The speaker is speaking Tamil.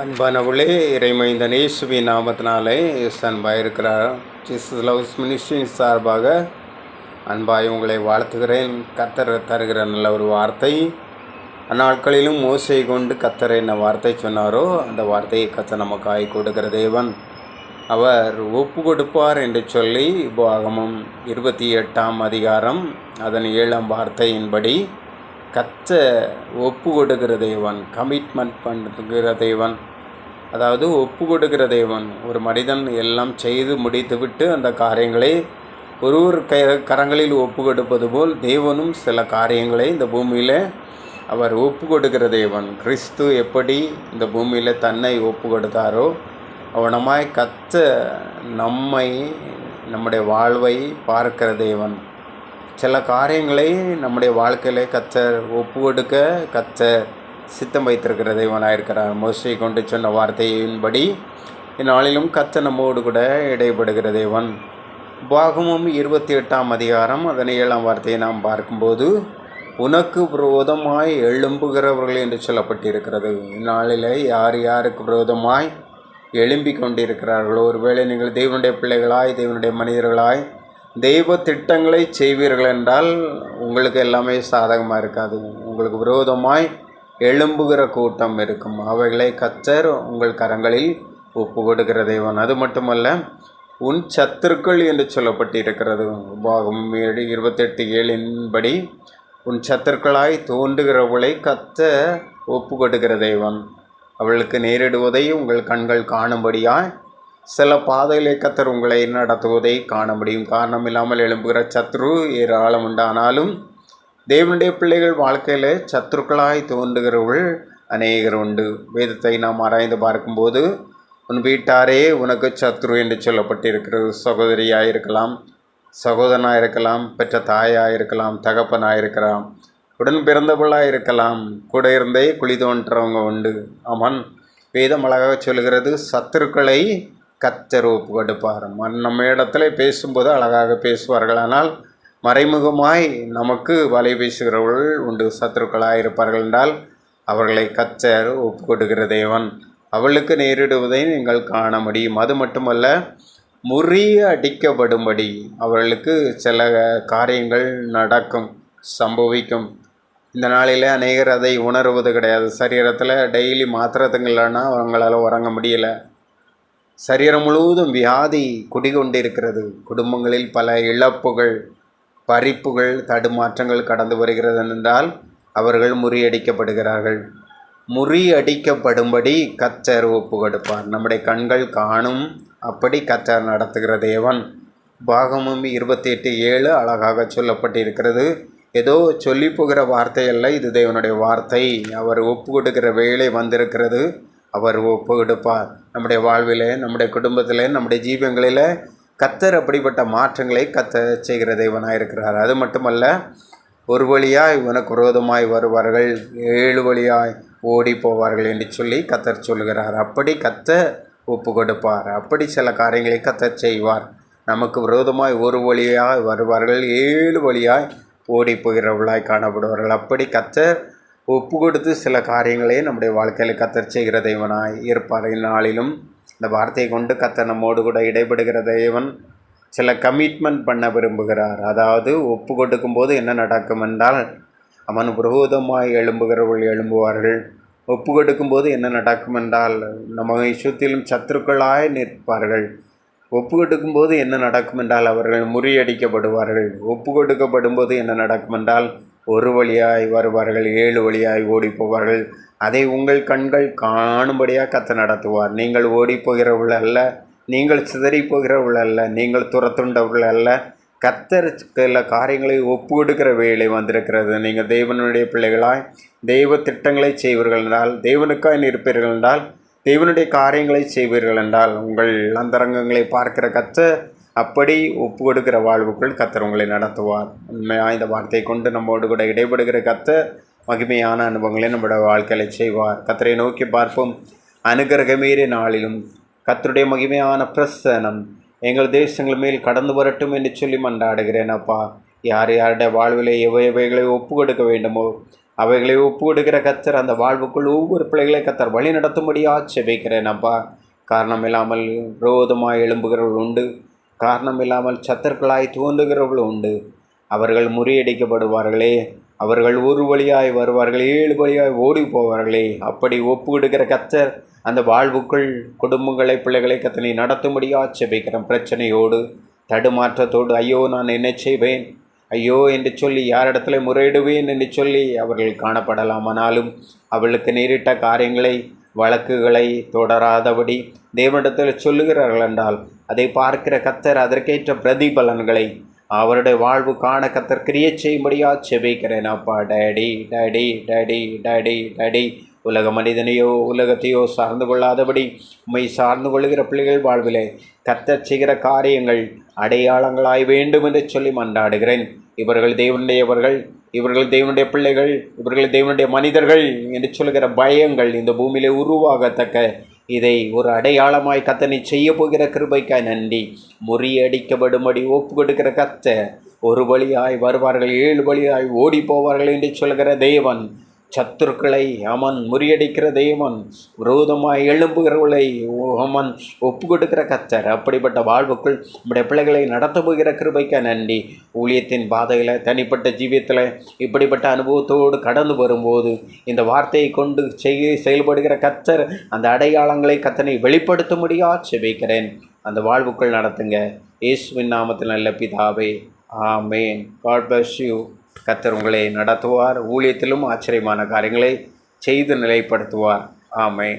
அன்பானவர்களே, இறைமைந்தன் இயேசுவின் நாமத்தினாலே அன்பாக இருக்கிறார். ஜீசஸ் லவ்ஸ் மினிஸ்ட்ரி சார்பாக அன்பாய் உங்களை வாழ்த்துகிறேன். கர்த்தர் தருகிற நல்ல ஒரு வார்த்தை. அந்நாட்களிலும் மோசையை கொண்டு கர்த்தர் என்ன வார்த்தை சொன்னாரோ அந்த வார்த்தையை கர்த்தர் நமக்காய் கொடுக்கிற தேவன். அவர் ஒப்பு கொடுப்பார் என்று சொல்லி உபாகமம் 28ஆம் அதிகாரம் அதன் 7ஆம் வார்த்தையின்படி ஒப்பு கொடுக்கிற தேவன், கமிட்மெண்ட் பண்ணுகிற தேவன், அதாவது ஒப்பு கொடுக்கிற தேவன். ஒரு மனிதன் எல்லாம் செய்து முடித்துவிட்டு அந்த காரியங்களை ஒரு கரங்களில் ஒப்பு கொடுப்பது போல் தேவனும் சில காரியங்களை இந்த பூமியில் அவர் ஒப்பு கொடுக்கிற தேவன். கிறிஸ்து எப்படி இந்த பூமியில் தன்னை ஒப்பு கொடுத்தாரோ அவனமாய் நம்முடைய வாழ்வை பார்க்கிற தேவன். சில காரியங்களை நம்முடைய வாழ்க்கையில் கர்த்தர் ஒப்பு கொடுக்க சித்தம் வைத்திருக்கிற தேவனாக இருக்கிறார். மோசையை கொண்டு சொன்ன வார்த்தையின்படி இந்நாளிலும் கர்த்தர் நம்மோடு கூட இடைப்படுகிற தேவன். உபாகமம் 28ஆம் அதிகாரம் அதன் 7ஆம் வார்த்தையை நாம் பார்க்கும்போது, உனக்கு விரோதமாய் எழும்புகிறவர்கள் என்று சொல்லப்பட்டிருக்கிறது. இந்நாளில் யார் யாருக்கு விரோதமாய் எழும்பி கொண்டிருக்கிறார்களோ, ஒருவேளை நீங்கள் தேவனுடைய பிள்ளைகளாய், தேவனுடைய மனிதர்களாய் தெய்வ திட்டங்களை செய்வீர்கள் என்றால் உங்களுக்கு எல்லாமே சாதகமாக இருக்காது. உங்களுக்கு விரோதமாய் எழும்புகிற கூட்டம் இருக்கும். அவைகளை கர்த்தர் உங்கள் கரங்களில் ஒப்பு கொடுக்கிற தேவன். அது மட்டுமல்ல, உன் சத்துருக்கள் என்று சொல்லப்பட்டிருக்கிறது. உபாகமம் 28:7 உன் சத்துருக்களாய் தோன்றுகிறவளை கர்த்தர் ஒப்பு கொடுக்கிற தேவன். அவளுக்கு நேரிடுவதை உங்கள் கண்கள் காணும்படியாய் சில பாதையிலே கர்த்தர் உங்களை நடத்துவதை காண முடியும். காரணம் இல்லாமல் எழும்புகிற சத்ரு ஏராளம் உண்டானாலும் தேவனுடைய பிள்ளைகள் வாழ்க்கையில் சத்துருக்களாய் தோன்றுகிறவர்கள் அநேகர் உண்டு. வேதத்தை நாம் ஆராய்ந்து பார்க்கும்போது, உன் வீட்டாரே உனக்கு சத்ரு என்று சொல்லப்பட்டிருக்கிறது. சகோதரியாக இருக்கலாம், சகோதரனாக இருக்கலாம், பெற்ற தாயாக இருக்கலாம், தகப்பனாக இருக்கலாம், உடன் பிறந்தவளாக இருக்கலாம், கூட இருந்தே குழி தோன்றவங்க உண்டு. ஆமான், வேதம் அழகாக சொல்கிறது, சத்துருக்களை கர்த்தர் ஒப்பு கொடுப்பார். நம்ம இடத்துல பேசும்போது அழகாக பேசுவார்கள், ஆனால் மறைமுகமாய் நமக்கு வலை பேசுகிறவர்கள் உண்டு. சத்துருக்களாக இருப்பார்கள் என்றால் அவர்களை கர்த்தர் ஒப்பு கொடுக்கிற தேவன். அவளுக்கு நேரிடுவதை நீங்கள் காண முடியும். அது மட்டுமல்ல, முறியடிக்கப்படும்படி அவர்களுக்கு சில காரியங்கள் நடக்கும், சம்பவிக்கும். இந்த நாளில் அநேகர் அதை உணர்வது கிடையாது. சரீரத்தில் டெய்லி மாத்திரத்துங்கள்னா அவங்களால உறங்க முடியலை. சரீரம் முழுவதும் வியாதி குடிகொண்டிருக்கிறது. குடும்பங்களில் பல இழப்புகள், பறிப்புகள், தடுமாற்றங்கள் கடந்து வருகிறது என்றால் அவர்கள் முறியடிக்கப்படுகிறார்கள். முறியடிக்கப்படும்படி கர்த்தர் ஒப்பு கொடுப்பார். நம்முடைய கண்கள் காணும் அப்படி கர்த்தர் நடத்துகிற தேவன். உபாகமம் 28:7 அழகாக சொல்லப்பட்டிருக்கிறது. ஏதோ சொல்லி போகிற வார்த்தை அல்ல, இது தேவனுடைய வார்த்தை. அவர் ஒப்பு கொடுக்கிற வேலை வந்திருக்கிறது. அவர் ஒப்பு கொடுப்பார். நம்முடைய வாழ்வில், நம்முடைய குடும்பத்தில், நம்முடைய ஜீவங்களில் கர்த்தர் அப்படிப்பட்ட மாற்றங்களை கர்த்தர் செய்கிற தேவனாக இருக்கிறார். அது மட்டுமல்ல, ஒரு வழியாய் உனக்கு விரோதமாய் வருவார்கள், 7 வழியாய் ஓடி போவார்கள் என்று சொல்லி கர்த்தர் சொல்கிறார். அப்படி கர்த்தர் ஒப்பு கொடுப்பார். அப்படி சில காரியங்களை கர்த்தர் செய்வார். நமக்கு விரோதமாய் ஒரு வழியாய் வருவார்கள், 7 வழியாய் ஓடி போகிறவர்களாய் காணப்படுவார்கள். அப்படி கர்த்தர் ஒப்பு கொடுத்து சில காரியங்களே நம்முடைய வாழ்க்கையில் கர்த்தர் செய்கிற தேவனாய் இருப்பார். இந்நாளிலும் இந்த வார்த்தையை கொண்டு கர்த்தர் நம்மோடு கூட இடைப்படுகிற தேவன். சில கமிட்மெண்ட் பண்ண விரும்புகிறார். அதாவது ஒப்பு கொடுக்கும்போது என்ன நடக்கும் என்றால், அவன் விரோதமாய் எழும்புகிறவர்கள் எழும்புவார்கள். ஒப்பு கொடுக்கும்போது என்ன நடக்கும் என்றால், நம்ம சுற்றிலும் சத்துருக்களாய் நிற்பார்கள். ஒப்பு கொடுக்கும்போது என்ன நடக்கும் என்றால், அவர்கள் முறியடிக்கப்படுவார்கள். ஒப்பு கொடுக்கப்படும்போது என்ன நடக்கும் என்றால், ஒரு வழியாய் வருவார்கள், 7 வழியாய் ஓடி போவார்கள். அதை உங்கள் கண்கள் காணும்படியாக கர்த்தர் நடத்துவார். நீங்கள் ஓடி போகிறவர்கள் அல்ல, நீங்கள் சிதறி போகிறவர்கள் அல்ல, நீங்கள் துரத்துண்டவர்கள் அல்ல. கர்த்தர் சில காரியங்களை ஒப்பு கொடுக்கிற வேலை வந்திருக்கிறது. நீங்கள் தேவனுடைய பிள்ளைகளாய் தெய்வ திட்டங்களை செய்வீர்கள் என்றால், தேவனுக்காய் நிற்பீர்கள் என்றால், தேவனுடைய காரியங்களை செய்வீர்கள் என்றால், உங்கள் அந்தரங்கங்களை பார்க்கிற கர்த்தர் அப்படி ஒப்பு கொடுக்கிற வாழ்வுக்குள் கர்த்தர் உங்களை நடத்துவார். உண்மையாக இந்த வார்த்தையை கொண்டு நம்மோடு கூட இடைப்படுகிற கர்த்தர் மகிமையான அனுபவங்களை நம்முடைய வாழ்க்கையில் செய்வார். கர்த்தரை நோக்கி பார்ப்போம். அனுகிரகமீறிய நாளிலும் கர்த்தருடைய மகிமையான பிரசனம் எங்கள் தேசங்கள் மேல் கடந்து வரட்டும் என்று சொல்லி மன்றாடுகிறேன். அப்பா, யார் யாருடைய வாழ்விலே எவைகளை ஒப்பு கொடுக்க வேண்டுமோ அவைகளை ஒப்பு கொடுக்கிற கத்தர் அந்த வாழ்வுக்குள் ஒவ்வொரு பிள்ளைகளை கத்தர் வழி நடத்தும்படியாக செபிக்கிறேன் அப்பா. காரணம் இல்லாமல் விரோதமாய் எழும்புகிறவர்கள் உண்டு, காரணம் இல்லாமல் சத்தர்களாய் தோன்றுகிறவர்கள் உண்டு. அவர்கள் முறியடிக்கப்படுவார்களே, அவர்கள் ஒரு வழியாய் வருவார்கள், 7 வழியாய் ஓடி போவார்களே. அப்படி ஒப்பு கொடுக்கிற கத்தர் அந்த வாழ்வுக்குள் குடும்பங்களை பிள்ளைகளை கத்தனை நடத்தும்படியாக செபிக்கிறேன். பிரச்சனையோடு தடுமாற்றத்தோடு ஐயோ நான் என்ன செய்வேன், ஐயோ என்று சொல்லி யாரிடத்துல முறையிடுவேன் என்று சொல்லி அவர்கள் காணப்படலாம். ஆனாலும் அவளுக்கு நேரிட்ட காரியங்களை வழக்குகளை தொடராதபடி தேவனிடத்தில் சொல்லுகிறார்கள் என்றால் அதை பார்க்கிற கத்தர் அதற்கேற்ற பிரதிபலன்களை அவருடைய வாழ்வு காண கத்தர் கிரியை செய்யும்படியாக செபிக்கிறேன் அப்பா. Daddy daddy daddy daddy daddy உலக மனிதனையோ உலகத்தையோ சார்ந்து கொள்ளாதபடி உம்மை சார்ந்து கொள்கிற பிள்ளைகள் வாழ்விலே கத்தர் செய்கிற காரியங்கள் அடையாளங்களாய் வேண்டும் என்று சொல்லி மன்றாடுகிறேன். இவர்கள் தேவனுடையவர்கள், இவர்கள் தேவனுடைய பிள்ளைகள், இவர்கள் தேவனுடைய மனிதர்கள் என்று சொல்கிற பயங்கள் இந்த பூமியிலே உருவாகத்தக்க இதை ஒரு அடையாளமாய் கத்தனை செய்ய போகிற கிருபைக்காய் நன்றி. முறியடிக்கப்படும்படி ஒப்பு கொடுக்கிற கத்த ஒரு வழியாய் வருவார்கள், 7 வழியாய் ஓடி போவார்கள் என்று சொல்கிற தேவன், சத்துருக்களை அமன் முறியடிக்கிற தேவன், விரோதமாய் எழும்புகிறவர்களை அமன் ஒப்பு கொடுக்கிற கத்தர். அப்படிப்பட்ட வாழ்வுக்குள் நம்முடைய பிள்ளைகளை நடத்த போகிற கிருபைக்க நன்றி. ஊழியத்தின் பாதையில் தனிப்பட்ட ஜீவியத்தில் இப்படிப்பட்ட அனுபவத்தோடு கடந்து வரும்போது இந்த வார்த்தையை கொண்டு செயல்படுகிற கத்தர் அந்த அடையாளங்களை கத்தனை வெளிப்படுத்தும்படியாக செபிக்கிறேன். அந்த வாழ்வுக்குள் நடத்துங்க. இயேசுவின் நாமத்தில் நல்ல பிதாவே, ஆமேன். God bless you. கத்தர் உங்களை நடத்துவார். ஊழியத்திலும் ஆச்சரியமான காரியங்களை செய்து நிலைப்படுத்துவார். ஆமென்.